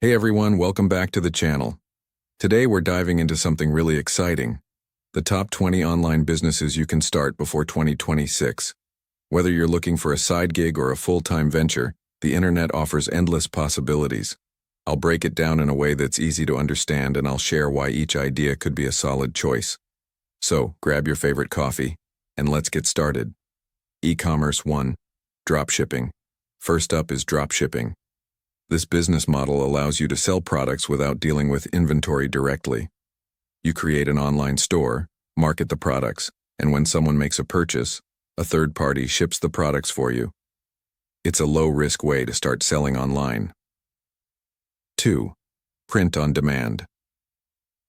Hey everyone, welcome back to the channel. Today we're diving into something really exciting. The top 20 online businesses you can start before 2026. Whether you're looking for a side gig or a full-time venture, the internet offers endless possibilities. I'll break it down in a way that's easy to understand, and I'll share why each idea could be a solid choice. So, grab your favorite coffee, and let's get started. E-commerce 1. Dropshipping. First up is dropshipping. This business model allows you to sell products without dealing with inventory directly. You create an online store, market the products, and when someone makes a purchase, a third party ships the products for you. It's a low-risk way to start selling online. 2. Print on demand.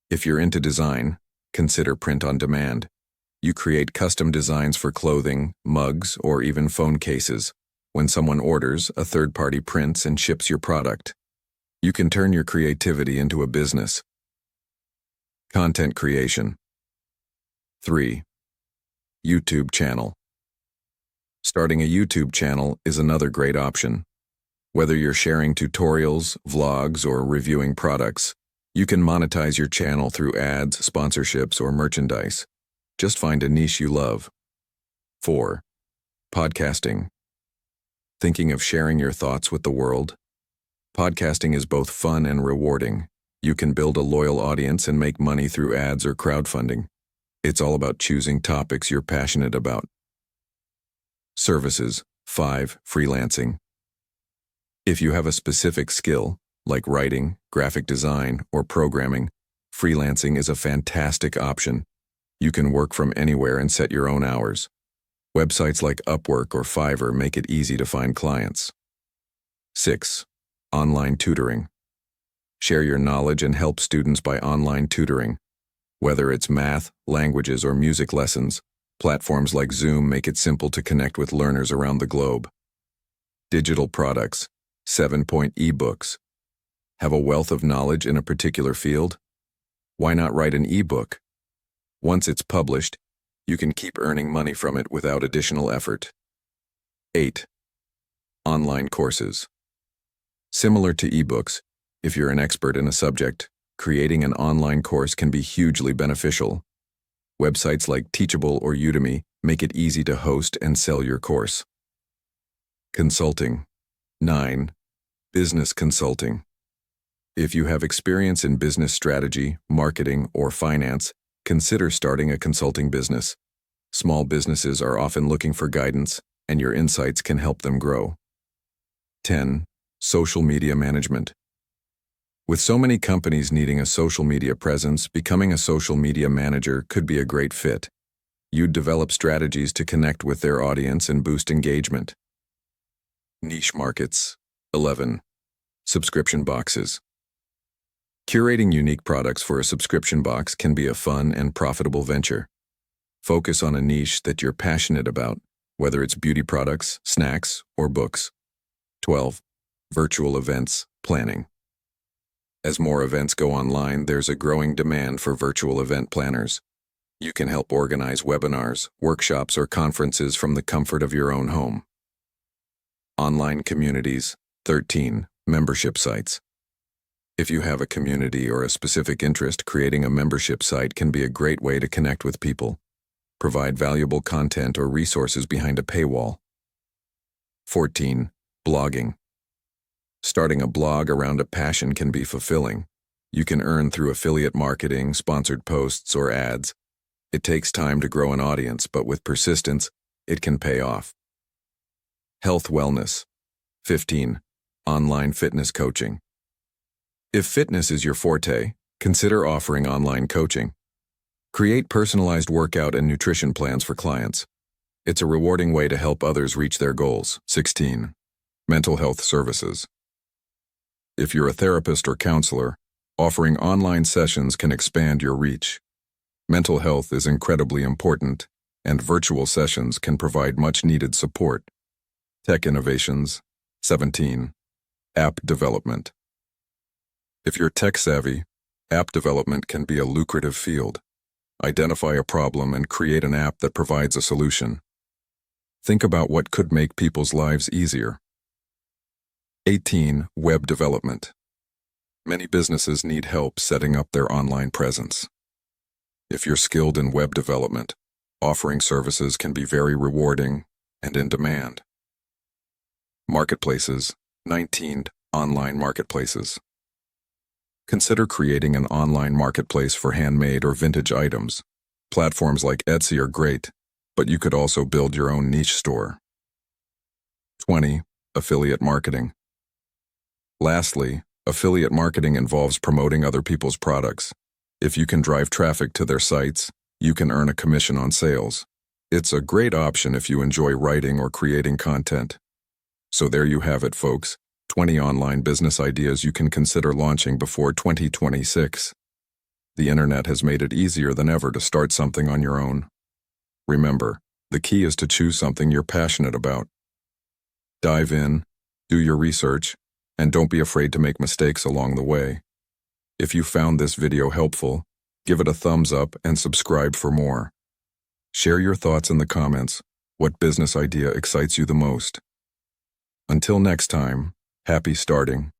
If you're into design, consider print on demand. You create custom designs for clothing, mugs, or even phone cases. When someone orders, a third party prints and ships your product. You can turn your creativity into a business. Content creation. 3. YouTube channel. Starting a YouTube channel is another great option. Whether you're sharing tutorials, vlogs, or reviewing products, you can monetize your channel through ads, sponsorships, or merchandise. Just find a niche you love. 4. Podcasting. Thinking of sharing your thoughts with the world? Podcasting is both fun and rewarding. You can build a loyal audience and make money through ads or crowdfunding. It's all about choosing topics you're passionate about. Services. 5. Freelancing. If you have a specific skill, like writing, graphic design, or programming, freelancing is a fantastic option. You can work from anywhere and set your own hours. Websites like Upwork or Fiverr make it easy to find clients. 6. Online tutoring. Share your knowledge and help students by online tutoring. Whether it's math, languages, or music lessons, platforms like Zoom make it simple to connect with learners around the globe. Digital products. 7. Ebooks. Have a wealth of knowledge in a particular field? Why not write an ebook? Once it's published, you can keep earning money from it without additional effort. 8. Online courses. Similar to ebooks, if you're an expert in a subject, creating an online course can be hugely beneficial. Websites like Teachable or Udemy make it easy to host and sell your course. Consulting. 9. Business consulting. If you have experience in business strategy, marketing, or finance, consider starting a consulting business. Small businesses are often looking for guidance, and your insights can help them grow. 10. Social media management. With so many companies needing a social media presence, becoming a social media manager could be a great fit. You'd develop strategies to connect with their audience and boost engagement. Niche markets. 11. Subscription boxes. Curating unique products for a subscription box can be a fun and profitable venture. Focus on a niche that you're passionate about, whether it's beauty products, snacks, or books. 12. Virtual events planning. As more events go online, there's a growing demand for virtual event planners. You can help organize webinars, workshops, or conferences from the comfort of your own home. Online communities. 13. Membership sites. If you have a community or a specific interest, creating a membership site can be a great way to connect with people. Provide valuable content or resources behind a paywall. 14. Blogging. Starting a blog around a passion can be fulfilling. You can earn through affiliate marketing, sponsored posts, or ads. It takes time to grow an audience, but with persistence, it can pay off. Health wellness. 15. Online fitness coaching. If fitness is your forte, consider offering online coaching. Create personalized workout and nutrition plans for clients. It's a rewarding way to help others reach their goals. 16. Mental health services. If you're a therapist or counselor, offering online sessions can expand your reach. Mental health is incredibly important, and virtual sessions can provide much-needed support. Tech innovations. 17. App development. If you're tech-savvy, app development can be a lucrative field. Identify a problem and create an app that provides a solution. Think about what could make people's lives easier. 18. Web development. Many businesses need help setting up their online presence. If you're skilled in web development, offering services can be very rewarding and in demand. Marketplaces. 19. Online marketplaces. Consider creating an online marketplace for handmade or vintage items. Platforms like Etsy are great, but you could also build your own niche store. 20. Affiliate marketing. Lastly, affiliate marketing involves promoting other people's products. If you can drive traffic to their sites, you can earn a commission on sales. It's a great option if you enjoy writing or creating content. So there you have it, folks. 20 online business ideas you can consider launching before 2026. The internet has made it easier than ever to start something on your own. Remember, the key is to choose something you're passionate about. Dive in, do your research, and don't be afraid to make mistakes along the way. If you found this video helpful, give it a thumbs up and subscribe for more. Share your thoughts in the comments. What business idea excites you the most? Until next time, happy starting.